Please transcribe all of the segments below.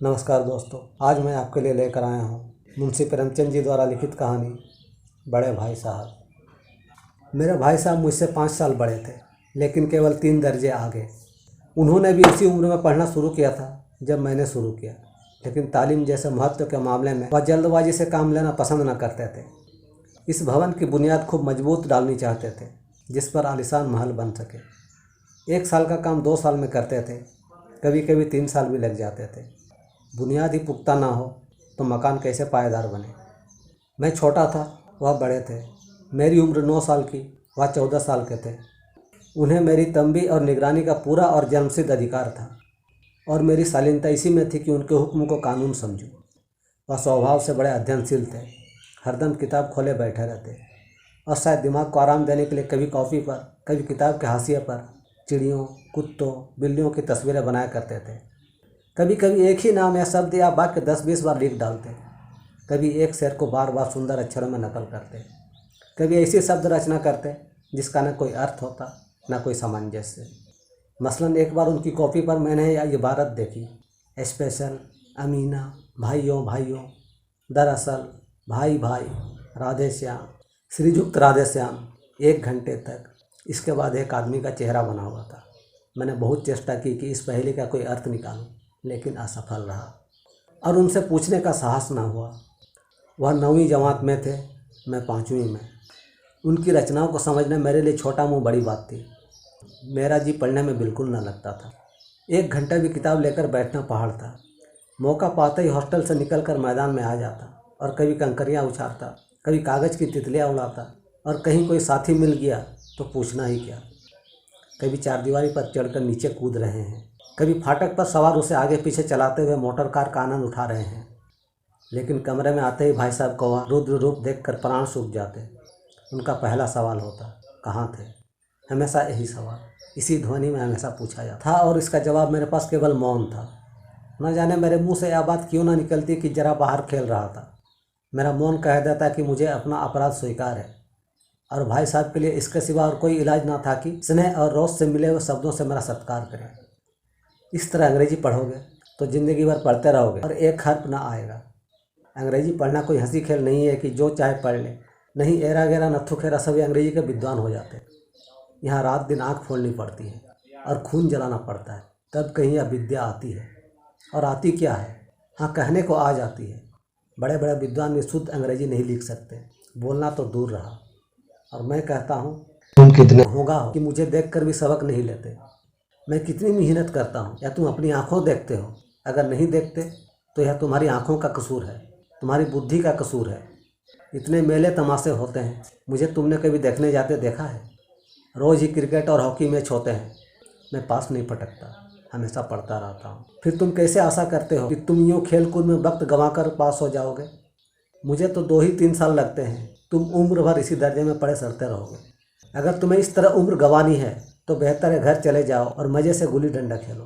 नमस्कार दोस्तों, आज मैं आपके लिए लेकर आया हूँ मुंशी प्रेमचंद जी द्वारा लिखित कहानी बड़े भाई साहब। मेरे भाई साहब मुझसे 5 साल बड़े थे, लेकिन केवल 3 दर्जे आगे। उन्होंने भी इसी उम्र में पढ़ना शुरू किया था जब मैंने शुरू किया, लेकिन तालीम जैसे महत्व के मामले में वह जल्दबाजी से काम लेना पसंद न करते थे। इस भवन की बुनियाद खूब मजबूत डालनी चाहते थे, जिस पर आलीशान महल बन सके। 1 साल का काम 2 साल में करते थे, कभी कभी 3 साल भी लग जाते थे। बुनियाद ही पुख्ता ना हो तो मकान कैसे पायेदार बने। मैं छोटा था, वह बड़े थे। मेरी उम्र 9 साल की, वह 14 साल के थे। उन्हें मेरी तंबी और निगरानी का पूरा और जन्मसिद्ध अधिकार था, और मेरी शालीनता इसी में थी कि उनके हुक्म को कानून समझूं। वह स्वभाव से बड़े अध्ययनशील थे, हरदम किताब खोले बैठे रहते, और शायद दिमाग को आराम देने के लिए कभी कॉपी पर, कभी किताब के हाशिए पर चिड़ियों, कुत्तों, बिल्लियों की तस्वीरें बनाया करते थे। कभी कभी एक ही नाम या शब्द या वाक्य 10-20 बार लिख डालते। कभी एक शेर को बार बार सुंदर अक्षरों में नकल करते। कभी ऐसी शब्द रचना करते जिसका न कोई अर्थ होता, न कोई सामंजस्य। मसलन एक बार उनकी कॉपी पर मैंने यह इबारत देखी, स्पेशल अमीना, भाइयों भाइयों, दरअसल भाई भाई, राधे श्याम, श्रीजुक्त राधे श्याम। 1 घंटे तक। इसके बाद एक आदमी का चेहरा बना हुआ था। मैंने बहुत चेष्टा की कि इस पहेली का कोई अर्थ निकालूं, लेकिन असफल रहा, और उनसे पूछने का साहस ना हुआ। वह 9वीं जमात में थे, मैं 5वीं में। उनकी रचनाओं को समझना मेरे लिए छोटा मुँह बड़ी बात थी। मेरा जी पढ़ने में बिल्कुल ना लगता था। 1 घंटा भी किताब लेकर बैठना पहाड़ था। मौका पाते ही हॉस्टल से निकलकर मैदान में आ जाता, और कभी कंकरियाँ उछालता, कभी कागज़ की तितलियाँ उड़ाता, और कहीं कोई साथी मिल गया तो पूछना ही क्या। कभी चारदीवारी पर चढ़कर नीचे कूद रहे हैं, कभी फाटक पर सवार उसे आगे पीछे चलाते हुए मोटर कार का आनंद उठा रहे हैं। लेकिन कमरे में आते ही भाई साहब को वह रुद्र रूप देखकर प्राण सूख जाते। उनका पहला सवाल होता, कहाँ थे? हमेशा यही सवाल इसी ध्वनि में हमेशा पूछा जाता था, और इसका जवाब मेरे पास केवल मौन था। न जाने मेरे मुंह से यह बात क्यों ना निकलती कि जरा बाहर खेल रहा था। मेरा मौन कह देता कि मुझे अपना अपराध स्वीकार है, और भाई साहब के लिए इसके सिवा और कोई इलाज ना था कि स्नेह और रोष से मिले हुए शब्दों से मेरा सत्कार करें। इस तरह अंग्रेजी पढ़ोगे तो ज़िंदगी भर पढ़ते रहोगे और एक हर्फ ना आएगा। अंग्रेजी पढ़ना कोई हंसी खेल नहीं है कि जो चाहे पढ़ ले। नहीं, एरा गेरा नत्थु खेरा सभी अंग्रेजी के विद्वान हो जाते। यहाँ रात दिन आँख खोलनी पड़ती है और खून जलाना पड़ता है, तब कहीं यह विद्या आती है। और आती क्या है? हाँ, कहने को आ जाती है। बड़े बड़े विद्वान भी शुद्ध अंग्रेजी नहीं लिख सकते, बोलना तो दूर रहा। और मैं कहता हूँ, तुम कितने होगा हो कि मुझे देखकर भी सबक नहीं लेते। मैं कितनी मेहनत करता हूँ, या तुम अपनी आँखों देखते हो? अगर नहीं देखते तो यह तुम्हारी आँखों का कसूर है, तुम्हारी बुद्धि का कसूर है। इतने मेले तमाशे होते हैं, मुझे तुमने कभी देखने जाते देखा है? रोज़ ही क्रिकेट और हॉकी मैच होते हैं, मैं पास नहीं पटकता, हमेशा पढ़ता रहता हूँ। फिर तुम कैसे आशा करते हो कि तुम यूँ खेल कूद में वक्त गंवा कर पास हो जाओगे? मुझे तो 2 ही 3 साल लगते हैं, तुम उम्र भर इसी दर्जे में पड़े सड़ते रहोगे। अगर तुम्हें इस तरह उम्र गंवानी है तो बेहतर है घर चले जाओ और मज़े से गुल्ली डंडा खेलो।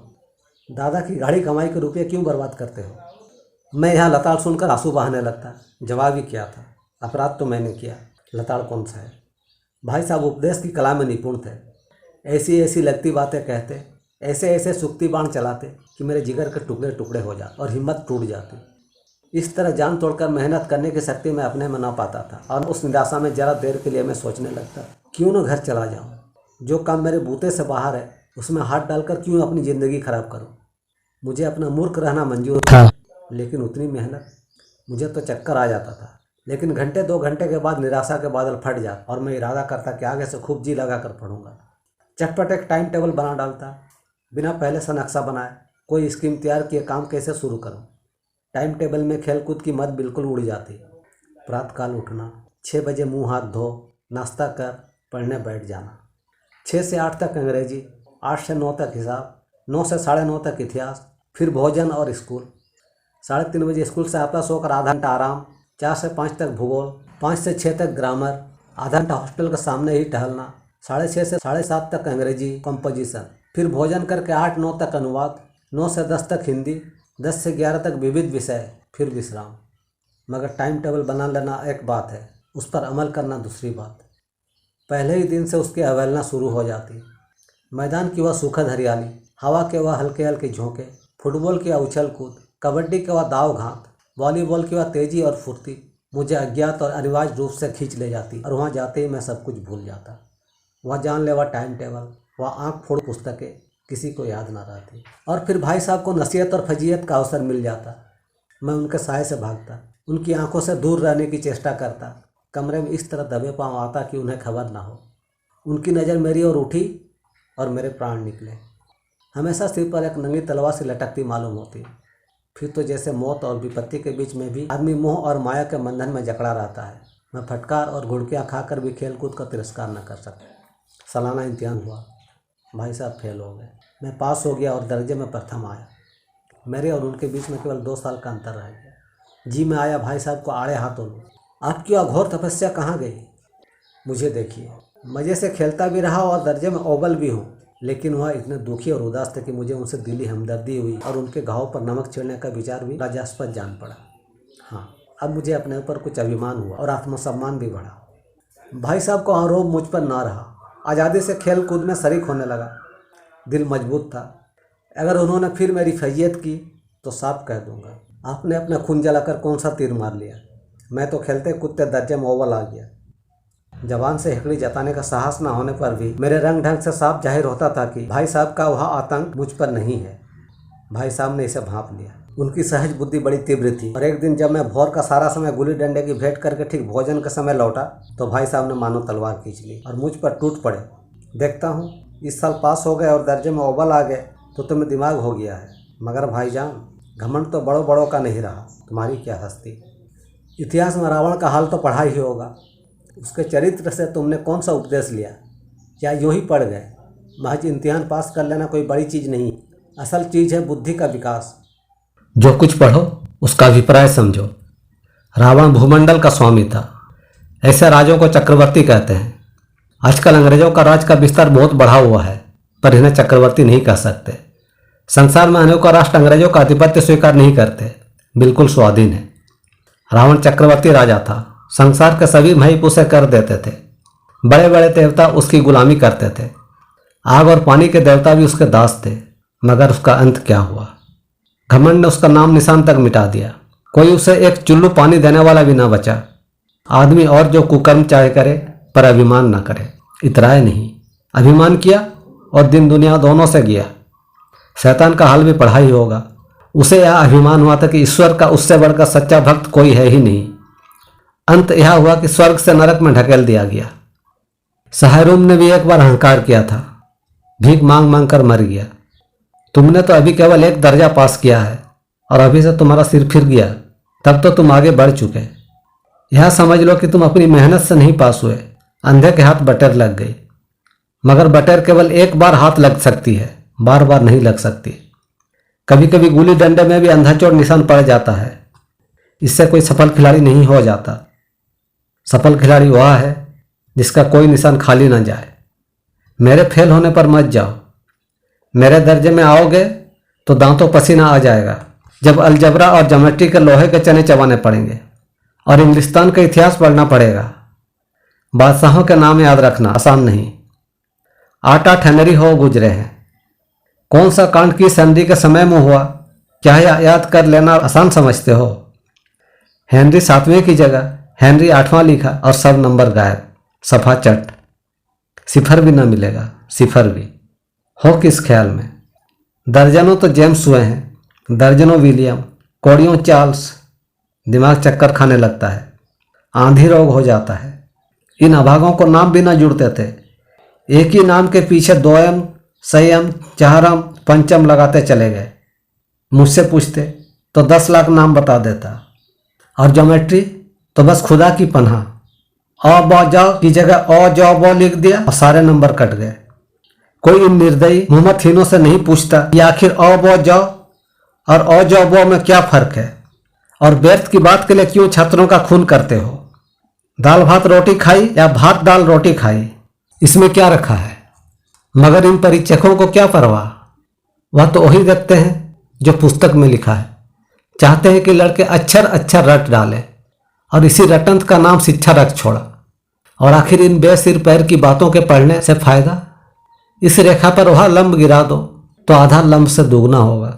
दादा की गाढ़ी कमाई के रुपये क्यों बर्बाद करते हो? मैं यहाँ लताड़ सुनकर आंसू बहाने लगता। जवाब ही क्या था? अपराध तो मैंने किया, लताड़ कौन सा है? भाई साहब उपदेश की कला में निपुण थे। ऐसी ऐसी लगती बातें कहते, ऐसे ऐसे सुक्ति बाण चलाते कि मेरे जिगर के टुकड़े टुकड़े हो जाते और हिम्मत टूट जाती। इस तरह जान तोड़कर मेहनत करने की शक्ति मैं अपने में ना पाता था, और उस निराशा में जरा देर के लिए मैं सोचने लगता, क्यों ना घर चला जाऊँ। जो काम मेरे बूते से बाहर है उसमें हाथ डालकर क्यों अपनी ज़िंदगी खराब करूं। मुझे अपना मूर्ख रहना मंजूर था, लेकिन उतनी मेहनत, मुझे तो चक्कर आ जाता था। लेकिन घंटे 2 घंटे के बाद निराशा के बादल फट जाते और मैं इरादा करता कि आगे से खूब जी लगा कर पढ़ूंगा। चटपट एक टाइम टेबल बना डालता, बिना पहले से नक्शा बनाए कोई स्कीम तैयार किए काम कैसे शुरू करूँ। टाइम टेबल में खेलकूद की मत बिल्कुल उड़ जाती। प्रातःकाल उठना, 6 बजे मुँह हाथ धो, नाश्ता कर पढ़ने बैठ जाना। 6 से 8 तक अंग्रेजी, 8 से 9 तक हिसाब, 9 से 9:30 तक इतिहास, फिर भोजन और स्कूल। 3:30 बजे स्कूल से आता, सोकर आधा घंटा आराम, 4 से 5 तक भूगोल, 5 से 6 तक ग्रामर, आधा घंटा हॉस्टल के सामने ही टहलना, 6:30 से 7:30 तक अंग्रेजी कंपोजिशन, फिर भोजन करके 8-9 तक अनुवाद, 9 से 10 तक हिंदी, 10 से 11 तक विविध विषय, फिर विश्राम। मगर टाइम टेबल बना लेना एक बात है, उस पर अमल करना दूसरी बात। पहले ही दिन से उसकी अवहेलना शुरू हो जाती। मैदान की वह सुखद हरियाली, हवा के वह हल्के हल्के झोंके, फुटबॉल की उछल कूद, कबड्डी के वह दाव घात, वॉलीबॉल की वह तेजी और फुर्ती मुझे अज्ञात और अनिवार्य रूप से खींच ले जाती और वहाँ जाते ही मैं सब कुछ भूल जाता। वह जानलेवा टाइम टेबल, वह आँख फोड़ पुस्तकें किसी को याद ना रहती। और फिर भाई साहब को नसीहत और फजीयत का अवसर मिल जाता। मैं उनके साय से भागता, उनकी आंखों से दूर रहने की चेष्टा करता, कमरे में इस तरह दबे पाँव आता कि उन्हें खबर ना हो। उनकी नज़र मेरी ओर उठी और मेरे प्राण निकले। हमेशा सिर पर एक नंगी तलवार से लटकती मालूम होती। फिर तो जैसे मौत और विपत्ति के बीच में भी आदमी मोह और माया के बंधन में जकड़ा रहता है। मैं फटकार और घुड़कियाँ खाकर भी खेल कूद का तिरस्कार न कर सका। सालाना इम्तिहान हुआ, भाई साहब फेल हो गए। मैं पास हो गया और दर्जे में प्रथम आया। मेरे और उनके बीच में केवल 2 साल का अंतर रह गया। जी मैं आया भाई साहब को आड़े हाथों लूँ। आपकी अघोर तपस्या कहाँ गई? मुझे देखिए, मज़े से खेलता भी रहा और दर्जे में अव्वल भी हूँ, लेकिन वह इतने दुखी और उदास थे कि मुझे उनसे दिली हमदर्दी हुई और उनके घाव पर नमक छिड़ने का विचार भी लज्जास्पद जान पड़ा। हाँ, अब मुझे अपने ऊपर कुछ अभिमान हुआ और आत्मसम्मान भी बढ़ा। भाई साहब को आरोप मुझ पर ना रहा। आज़ादी से खेल कूद में शरीक होने लगा। दिल मजबूत था। अगर उन्होंने फिर मेरी फैयत की तो साफ कह दूंगा, आपने अपना खून जलाकर कौन सा तीर मार लिया। मैं तो खेलते कूदते दर्जे में अव्वल आ गया। जवान से हिकड़ी जताने का साहस न होने पर भी मेरे रंग ढंग से साफ जाहिर होता था कि भाई साहब का वह आतंक मुझ पर नहीं है। भाई साहब ने इसे भांप लिया। उनकी सहज बुद्धि बड़ी तीव्र थी और एक दिन जब मैं भोर का सारा समय गुल्ली डंडे की भेंट करके ठीक भोजन के समय लौटा तो भाई साहब ने मानो तलवार खींच ली और मुझ पर टूट पड़े। देखता हूँ इस साल पास हो गए और दर्जे में अव्वल आ गए तो तुम्हें दिमाग हो गया है, मगर भाईजान घमंड तो बड़ों बड़ों का नहीं रहा। तुम्हारी क्या हस्ती। इतिहास में रावण का हाल तो पढ़ा ही होगा। उसके चरित्र से तुमने कौन सा उपदेश लिया? क्या यूँ ही पढ़ गए? महज इम्तिहान पास कर लेना कोई बड़ी चीज़ नहीं, असल चीज़ है बुद्धि का विकास। जो कुछ पढ़ो उसका अभिप्राय समझो। रावण भूमंडल का स्वामी था। ऐसे राजों को चक्रवर्ती कहते हैं। आजकल अंग्रेजों का राज का विस्तार बहुत बढ़ा हुआ है, पर इन्हें चक्रवर्ती नहीं कह सकते। संसार में अनेकों राष्ट्र अंग्रेजों का आधिपत्य स्वीकार नहीं करते, बिल्कुल स्वाधीन है। रावण चक्रवर्ती राजा था। संसार के सभी महल उसे कर देते थे। बड़े बड़े देवता उसकी गुलामी करते थे। आग और पानी के देवता भी उसके दास थे, मगर उसका अंत क्या हुआ? घमंड ने उसका नाम निशान तक मिटा दिया। कोई उसे एक चुल्लू पानी देने वाला भी ना बचा। आदमी और जो कुकर्म चाहे करे, पर अभिमान ना करे। इतराए नहीं, अभिमान किया और दिन दुनिया दोनों से गया। शैतान का हाल भी पढ़ा ही होगा। उसे यह अभिमान हुआ था कि ईश्वर का उससे बढ़कर सच्चा भक्त कोई है ही नहीं। अंत यह हुआ कि स्वर्ग से नरक में ढकेल दिया गया। सहायरूम ने भी एक बार अहंकार किया था, भीख मांग मांग कर मर गया। तुमने तो अभी केवल 1 दर्जा पास किया है और अभी से तुम्हारा सिर फिर गया, तब तो तुम आगे बढ़ चुके। यह समझ लो कि तुम अपनी मेहनत से नहीं पास हुए, अंधे के हाथ बटेर लग गई। मगर बटेर केवल एक बार हाथ लग सकती है, बार बार नहीं लग सकती। कभी कभी गुल्ली डंडे में भी अंधाचोर निशान पड़ जाता है। इससे कोई सफल खिलाड़ी नहीं हो जाता। सफल खिलाड़ी वह है जिसका कोई निशान खाली ना जाए। मेरे फेल होने पर मत जाओ। मेरे दर्जे में आओगे तो दांतों पसीना आ जाएगा जब अलजबरा और ज्योमेट्री के लोहे के चने चबाने पड़ेंगे और इंग्लिस्तान का इतिहास पढ़ना पड़ेगा। बादशाहों के नाम याद रखना आसान नहीं। 8-8 हेनरी हो गुजरे हैं। कौन सा कांड किस हेनरी के समय में हुआ, क्या याद कर लेना आसान समझते हो? हेनरी 7वें की जगह हेनरी 8वां लिखा और सब नंबर गायब, सफा चट। सिफर भी ना मिलेगा, सिफर भी। हो किस ख्याल में? दर्जनों तो जेम्स हुए हैं, दर्जनों विलियम, कौड़ियों चार्ल्स। दिमाग चक्कर खाने लगता है, आंधी रोग हो जाता है। इन अभागों को नाम भी ना जुड़ते थे। एक ही नाम के पीछे 2M, संयम, चहरम, पंचम लगाते चले गए। मुझसे पूछते तो 10 लाख नाम बता देता। और ज्योमेट्री तो बस खुदा की पनाह। अ ब ज की जगह अ ज ब लिख दिया और सारे नंबर कट गए। कोई इन निर्दयी मोहम्मदहीनों से नहीं पूछता कि आखिर अ ब ज और अ ज ब में क्या फर्क है, और व्यर्थ की बात के लिए क्यों छात्रों का खून करते हो? दाल भात रोटी खाई या भात दाल रोटी खाई, इसमें क्या रखा है? मगर इन परीक्षकों को क्या परवाह? वह तो वही देखते हैं जो पुस्तक में लिखा है। चाहते हैं कि लड़के अक्षर अक्षर रट डालें और इसी रटंत का नाम शिक्षा रख छोड़ा। और आखिर इन बेसिर पैर की बातों के पढ़ने से फायदा? इस रेखा पर वह लंब गिरा दो तो आधा लंब से दुगना होगा।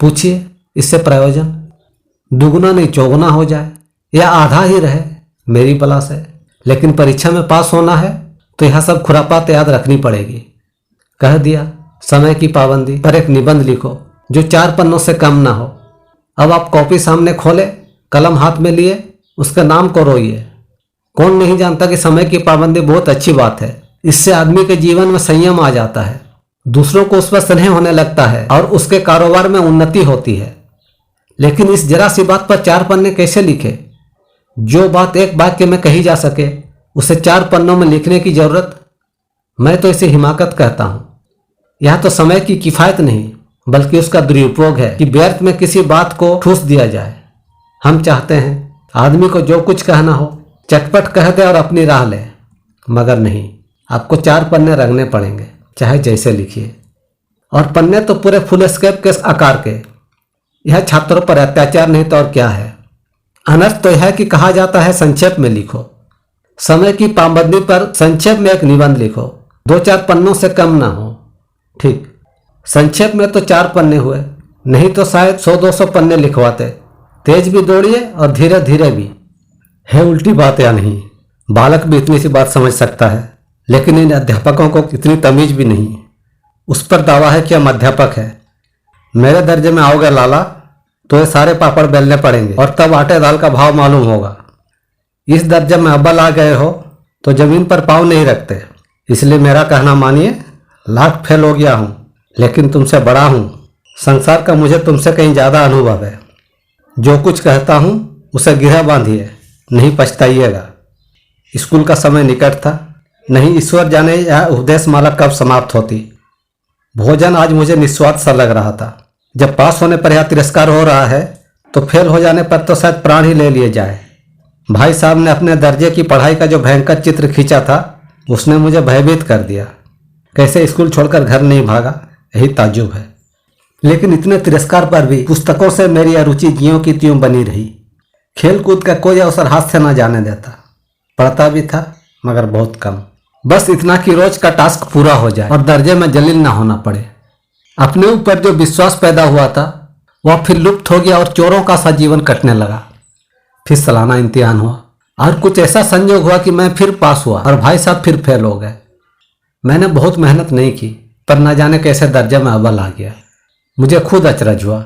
पूछिए इससे प्रयोजन दुगुना नहीं चौगुना हो जाए या आधा ही रहे मेरी बला से। लेकिन परीक्षा में पास होना है तो यह सब खुरापात याद रखनी पड़ेगी। कह दिया समय की पाबंदी पर एक निबंध लिखो जो 4 पन्नों से कम ना हो। अब आप कॉपी सामने खोले, कलम हाथ में लिए, उसके नाम को रोइए। कौन नहीं जानता कि समय की पाबंदी बहुत अच्छी बात है। इससे आदमी के जीवन में संयम आ जाता है, दूसरों को उस पर स्नेह होने लगता है और उसके कारोबार में उन्नति होती है। लेकिन इस जरा सी बात पर 4 पन्ने कैसे लिखे? जो बात एक वाक्य में कही जा सके उसे 4 पन्नों में लिखने की जरूरत? मैं तो इसे हिमाकत कहता हूं। यह तो समय की किफायत नहीं बल्कि उसका दुरुपयोग है कि व्यर्थ में किसी बात को ठूस दिया जाए। हम चाहते हैं आदमी को जो कुछ कहना हो चटपट कह दे और अपनी राह ले, मगर नहीं, आपको 4 पन्ने रंगने पड़ेंगे, चाहे जैसे लिखिए। और पन्ने तो पूरे फुल स्केप के आकार के। यह छात्रों पर अत्याचार नहीं तो और क्या है। अनर्थ तो यह है कि कहा जाता है संक्षेप में लिखो। समय की पाबंदी पर संक्षेप में एक निबंध लिखो, 2-4 पन्नों से कम ना हो। ठीक, संक्षेप में तो 4 पन्ने हुए, नहीं तो शायद 100-200 पन्ने लिखवाते। तेज भी दौड़िए और धीरे धीरे भी। है उल्टी बात या नहीं? बालक भी इतनी सी बात समझ सकता है, लेकिन इन अध्यापकों को इतनी तमीज भी नहीं। उस पर दावा है कि हम अध्यापक है। मेरे दर्जे में आओगे लाला तो ये सारे पापड़ बेलने पड़ेंगे और तब आटे दाल का भाव मालूम होगा। इस दर्जे में अव्वल आ गए हो तो जमीन पर पाँव नहीं रखते। इसलिए मेरा कहना मानिए, लाख फेल हो गया हूँ लेकिन तुमसे बड़ा हूँ। संसार का मुझे तुमसे कहीं ज़्यादा अनुभव है। जो कुछ कहता हूँ उसे गिरह बांधिए, नहीं पछताइएगा। स्कूल का समय निकट था, नहीं ईश्वर जाने यह उपदेश माला कब समाप्त होती। भोजन आज मुझे निस्वाद सा लग रहा था। जब पास होने पर यह तिरस्कार हो रहा है तो फेल हो जाने पर तो शायद प्राण ही ले लिए जाए। भाई साहब ने अपने दर्जे की पढ़ाई का जो भयंकर चित्र खींचा था उसने मुझे भयभीत कर दिया। कैसे स्कूल छोड़कर घर नहीं भागा, यही ताज्जुब है। लेकिन इतने तिरस्कार पर भी पुस्तकों से मेरी अरुचि ज्यों की त्यों बनी रही। खेल कूद का कोई अवसर हाथ से न जाने देता। पढ़ता भी था मगर बहुत कम। बस इतना कि रोज का टास्क पूरा हो जाए और दर्जे में जलील ना होना पड़े। अपने ऊपर जो विश्वास पैदा हुआ था वह फिर लुप्त हो गया और चोरों का सा जीवन कटने लगा। फिर सालाना इम्तिहान हुआ और कुछ ऐसा संयोग हुआ कि मैं फिर पास हुआ और भाई साहब फिर फेल हो गए। मैंने बहुत मेहनत नहीं की पर न जाने कैसे दर्जे में अव्वल आ गया। मुझे खुद अचरज हुआ।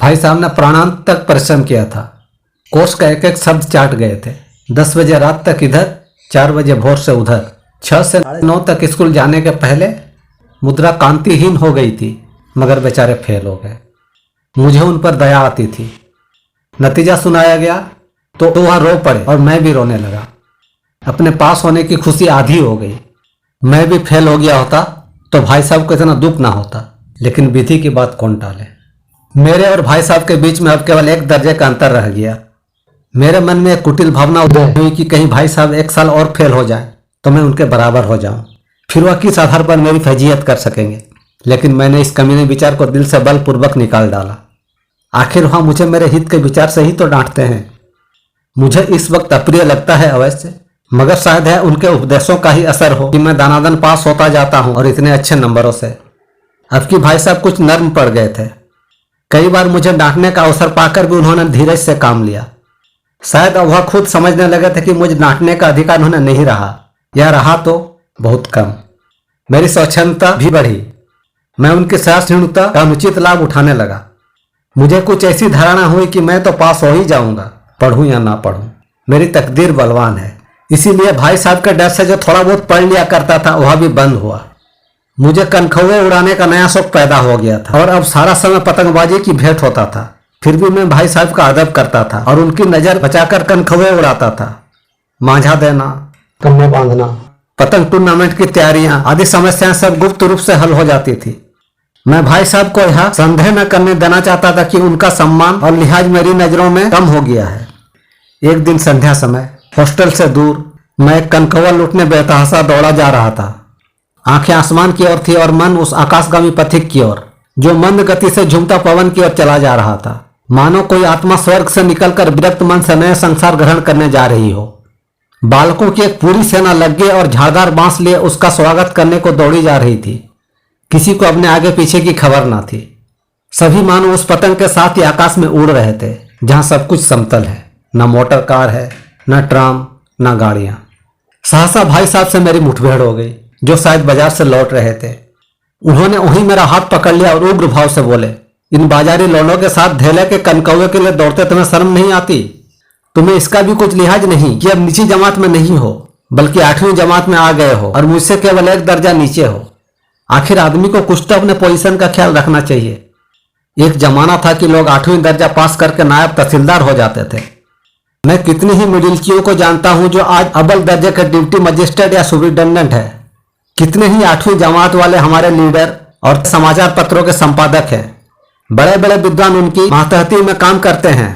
भाई साहब ने प्राणांत तक परिश्रम किया था। कोर्स का एक एक शब्द चाट गए थे। 10 बजे रात तक इधर, 4 बजे भोर से उधर। 6 से 9 तक स्कूल जाने के पहले मुद्रा कांतिहीन हो गई थी मगर बेचारे फेल हो गए। मुझे उन पर दया आती थी। नतीजा सुनाया गया तो वह रो पड़े और मैं भी रोने लगा। अपने पास होने की खुशी आधी हो गई। मैं भी फेल हो गया होता तो भाई साहब को इतना दुख ना होता। लेकिन विधि की बात कौन टाले। मेरे और भाई साहब के बीच में अब केवल 1 दर्जे का अंतर रह गया। मेरे मन में एक कुटिल भावना उदय हुई कि कहीं भाई साहब 1 साल और फेल हो जाए तो मैं उनके बराबर हो जाऊं। फिर वह किस आधार पर मेरी फजीयत कर सकेंगे। लेकिन मैंने इस कमीने विचार को दिल से बलपूर्वक निकाल डाला। आखिर वहाँ मुझे मेरे हित के विचार से ही तो डांटते हैं। मुझे इस वक्त अप्रिय लगता है अवश्य, मगर शायद है उनके उपदेशों का ही असर हो कि मैं दानादन पास होता जाता हूँ और इतने अच्छे नंबरों से। अब कि भाई साहब कुछ नर्म पड़ गए थे। कई बार मुझे डांटने का अवसर पाकर भी उन्होंने धीरज से काम लिया। शायद अब वह खुद समझने लगे थे कि मुझे डांटने का अधिकार उन्हें नहीं रहा, या रहा तो बहुत कम। मेरी स्वच्छंदता भी बढ़ी। मैं उनकी सहिष्णुता का अनुचित लाभ उठाने लगा। मुझे कुछ ऐसी धारणा हुई कि मैं तो पास हो ही जाऊंगा, पढ़ूं या ना पढ़ूं। मेरी तकदीर बलवान है। इसीलिए भाई साहब के डर से जो थोड़ा बहुत पढ़ लिया करता था वह भी बंद हुआ। मुझे कनखौवे उड़ाने का नया शौक पैदा हो गया था और अब सारा समय पतंगबाजी की भेंट होता था। फिर भी मैं भाई साहब का अदब करता था और उनकी नजर बचाकर कनखौवे उड़ाता था। मांझा देना, कन्ने बांधना, पतंग टूर्नामेंट की तैयारियां आदि समस्याएं सब गुप्त रूप से हल हो जाती थी। मैं भाई साहब को यह संदेह न करने देना चाहता था कि उनका सम्मान और लिहाज मेरी नजरों में कम हो गया है। एक दिन संध्या समय हॉस्टल से दूर मैं एक कनकौवा लूटने बेतहासा दौड़ा जा रहा था। आंखें आसमान की ओर थी और मन उस आकाशगामी पथिक की ओर जो मंद गति से झूमता पवन की ओर चला जा रहा था। मानो कोई आत्मा स्वर्ग से निकलकर विरक्त मन से नए संसार ग्रहण करने जा रही हो। बालकों की एक पूरी सेना लग्गे और झाड़दार बांस लिए उसका स्वागत करने को दौड़ी जा रही थी। किसी को अपने आगे पीछे की खबर ना थी। सभी मानो उस पतंग के साथ ही आकाश में उड़ रहे थे जहां सब कुछ समतल है, न मोटर कार है, न ट्राम, न गाड़ियां। सहसा भाई साहब से मेरी मुठभेड़ हो गई, जो शायद बाजार से लौट रहे थे। उन्होंने वहीं मेरा हाथ पकड़ लिया और उग्र भाव से बोले, इन बाजारी लौंडों के साथ धेले के कनकौवे के लिए दौड़ते तुम्हें शर्म नहीं आती? तुम्हें इसका भी कुछ लिहाज नहीं कि अब नीची जमात में नहीं हो, बल्कि 8वीं जमात में आ गए हो और मुझसे केवल एक दर्जा नीचे हो। आखिर आदमी को कुछ तो अपने पोजीशन का ख्याल रखना चाहिए। एक जमाना था कि लोग 8वीं दर्जा पास करके नायब तहसीलदार हो जाते थे। मैं कितनी ही मिडिलकियों को जानता हूं जो आज अव्वल दर्जे के डिप्टी मजिस्ट्रेट या सुपरिटेंडेंट है। कितने ही 8वीं जमात वाले हमारे लीडर और समाचार पत्रों के संपादक हैं। बड़े बड़े विद्वान उनकी मातहती में काम करते हैं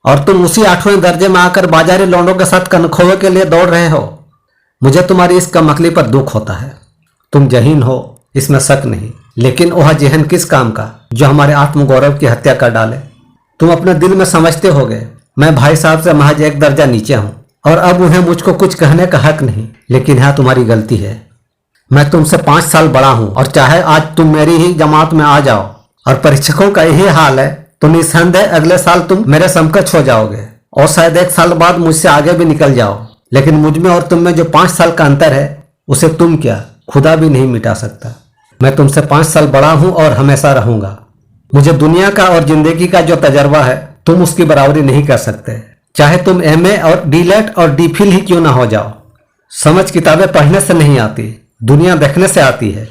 और तुम उसी 8वें दर्जे में आकर बाजारी लौंडों के साथ कनखोवे के लिए दौड़ रहे हो। मुझे तुम्हारी इस कमकली पर दुख होता है। तुम जहीन हो, इसमें शक नहीं, लेकिन वह जहन किस काम का जो हमारे आत्मगौरव की हत्या कर डाले। तुम अपने दिल में समझते होगे मैं भाई साहब से महज एक दर्जा नीचे हूं और अब उन्हें मुझको कुछ कहने का हक नहीं, लेकिन यह तुम्हारी गलती है। मैं तुमसे 5 साल बड़ा हूं और चाहे आज तुम मेरी ही जमात में आ जाओ और परीक्षकों का यही हाल है तो निस्संदेह अगले साल तुम मेरे समकक्ष हो जाओगे और शायद 1 साल बाद मुझसे आगे भी निकल जाओ। लेकिन मुझ में और तुम में जो 5 साल का अंतर है उसे तुम क्या खुदा भी नहीं मिटा सकता। मैं तुमसे 5 साल बड़ा हूं और हमेशा रहूंगा। मुझे दुनिया का और जिंदगी का जो तजर्बा है तुम उसकी बराबरी नहीं कर सकते, चाहे तुम MA और डीलेट और DPhil ही क्यों ना हो जाओ। समझ किताबें पढ़ने से नहीं आती, दुनिया देखने से आती है।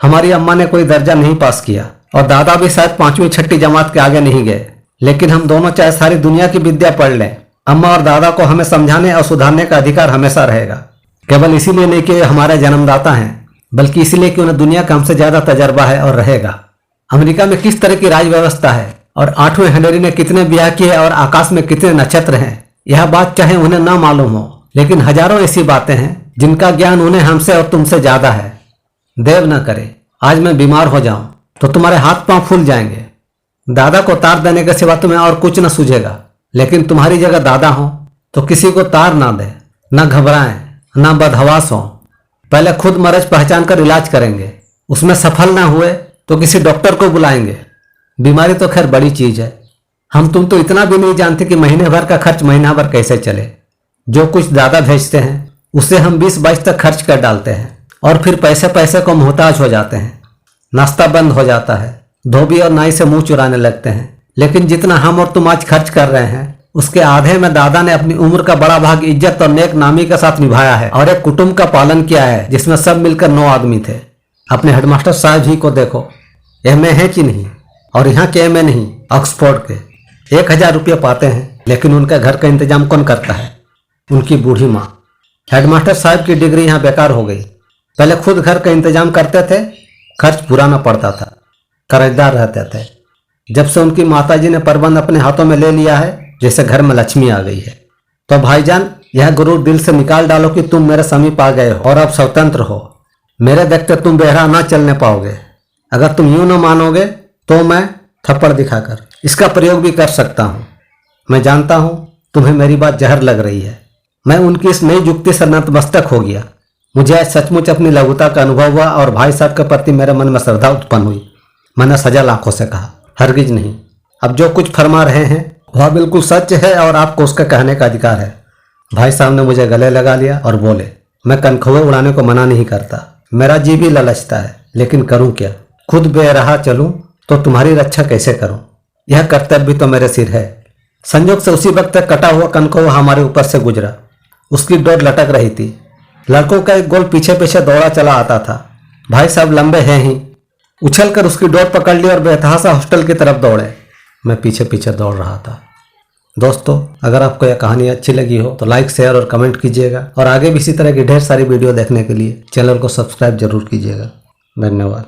हमारी अम्मा ने कोई दर्जा नहीं पास किया और दादा भी शायद 5वीं 6ठी जमात के आगे नहीं गए, लेकिन हम दोनों चाहे सारी दुनिया की विद्या पढ़ लें, अम्मा और दादा को हमें समझाने और सुधारने का अधिकार हमेशा रहेगा। केवल इसीलिए नहीं कि हमारे जन्मदाता हैं, बल्कि इसलिए कि उन्हें दुनिया का हमसे ज्यादा तजर्बा है और रहेगा। अमेरिका में किस तरह की राज व्यवस्था है और 8वें हेनरी ने कितने ब्याह किए और आकाश में कितने नक्षत्र हैं, यह बात चाहे उन्हें ना मालूम हो, लेकिन हजारों ऐसी बातें हैं जिनका ज्ञान उन्हें हमसे और तुमसे ज्यादा है। देव न करे आज मैं बीमार हो जाऊं तो तुम्हारे हाथ पांव फूल जाएंगे। दादा को तार देने के सिवा तुम्हें और कुछ न सूझेगा, लेकिन तुम्हारी जगह दादा हो तो किसी को तार ना दे, न घबराएं, न बदहवास हो। पहले खुद मर्ज पहचान कर इलाज करेंगे, उसमें सफल ना हुए तो किसी डॉक्टर को बुलाएंगे। बीमारी तो खैर बड़ी चीज है, हम तुम तो इतना भी नहीं जानते कि महीने भर का खर्च महीना भर कैसे चले। जो कुछ दादा भेजते हैं उसे हम 20-22 तक खर्च कर डालते हैं और फिर पैसे पैसे को मोहताज हो जाते हैं। नाश्ता बंद हो जाता है, धोबी और नाई से मुंह चुराने लगते हैं। लेकिन जितना हम और तुम आज खर्च कर रहे हैं उसके आधे में दादा ने अपनी उम्र का बड़ा भाग इज्जत और नेक नामी के साथ निभाया है और एक कुटुंब का पालन किया है जिसमें सब मिलकर 9 आदमी थे। अपने हेडमास्टर साहब ही को देखो, MA है कि नहीं, और यहाँ के MA नहीं, ऑक्सफोर्ड के 1000 रुपये पाते हैं, लेकिन उनका घर का इंतजाम कौन करता है? उनकी बूढ़ी माँ। हेडमास्टर साहब की डिग्री यहाँ बेकार हो गई। पहले खुद घर का इंतजाम करते थे, खर्च पूरा न पड़ता था, कर्जदार रहते थे। जब से उनकी माताजी ने प्रबंध अपने हाथों में ले लिया है जैसे घर में लक्ष्मी आ गई है। तो भाईजान यह गुरूर दिल से निकाल डालो कि तुम मेरे समीप आ गए हो और अब स्वतंत्र हो। मेरे देखते तुम बेहरा ना चलने पाओगे। अगर तुम यूं न मानोगे तो मैं थप्पड़ दिखाकर इसका प्रयोग भी कर सकता हूं। मैं जानता हूं तुम्हें मेरी बात जहर लग रही है। मैं उनकी इस नई युक्ति से नतमस्तक हो गया। मुझे आज सचमुच अपनी लघुता का अनुभव हुआ और भाई साहब के प्रति मेरे मन में श्रद्धा उत्पन्न हुई। मैंने सजल आंखों से कहा, हरगिज नहीं, अब जो कुछ फरमा रहे हैं वह बिल्कुल सच है और आपको उसका कहने का अधिकार है। भाई साहब ने मुझे गले लगा लिया और बोले, मैं कनखौवे उड़ाने को मना नहीं करता, मेरा जी भी ललचता है, लेकिन करूं क्या? खुद बेरहा चलूं तो तुम्हारी रक्षा कैसे करूं? यह कर्तव्य भी तो मेरे सिर है। संयोग से उसी वक्त तक कटा हुआ कनखौवा हमारे ऊपर से गुजरा। उसकी डोर लटक रही थी। लड़कों का एक गोल पीछे पीछे दौड़ा चला आता था। भाई साहब लंबे हैं ही, उछलकर उसकी डोर पकड़ ली और बेतहासा हॉस्टल की तरफ दौड़े। मैं पीछे पीछे दौड़ रहा था। दोस्तों, अगर आपको यह कहानी अच्छी लगी हो तो लाइक, शेयर और कमेंट कीजिएगा और आगे भी इसी तरह की ढेर सारी वीडियो देखने के लिए चैनल को सब्सक्राइब जरूर कीजिएगा। धन्यवाद।